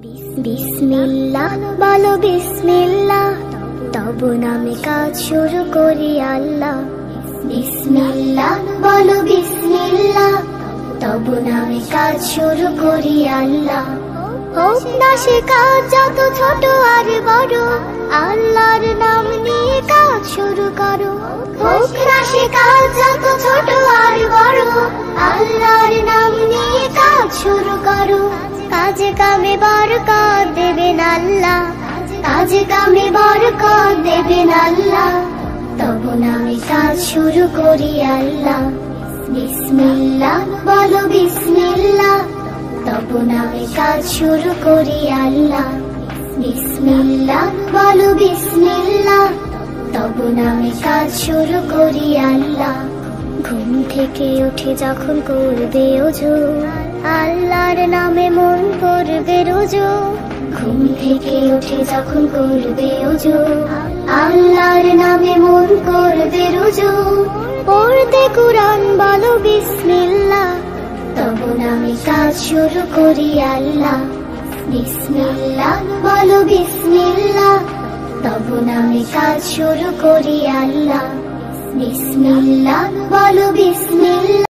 বিসমিল্লাহ বলো বিসমিল্লাহ, তব নামে কাজ শুরু করি আল্লাহ। বিসমিল্লাহ বলো বিসমিল্লাহ, তব নামে কাজ শুরু করি আল্লাহ। হোক না সে কাজ যত ছোট আর বড়, আল্লাহর নাম নিয়ে কাজ শুরু করো। হোক না সে কাজ যত ছোট আর বড়, আল্লাহর নাম নিয়ে কাজ শুরু করো। কাজে কামে বরকত দেবেন আল্লাহ, কাজে কামে বরকত দেবেন আল্লাহ। তব নামে কাজ শুরু করি আল্লাহ। বিসমিল্লাহ বলো বিসমিল্লাহ, তব নামে কাজ শুরু করি আল্লাহ। বিসমিল্লাহ বলো বিসমিল্লাহ, তব নামে কাজ শুরু করি আল্লাহ। ঘুম থেকে উঠে যখন করবে ওযু, আল্লাহর নামে মন করবে রুজু। ঘুম থেকে উঠে যখন করবে ওযু, আল্লাহর নামে মন করবে রুজু। পড়তে কুরআন বলো বিসমিল্লাহ, তব নামে কাজ শুরু করি আল্লাহ। বিসমিল্লাহ বলো বিসমিল্লাহ, তব নামে কাজ শুরু করি আল্লাহ। বিসমিল্লাহ বলো বিসমিল্লাহ।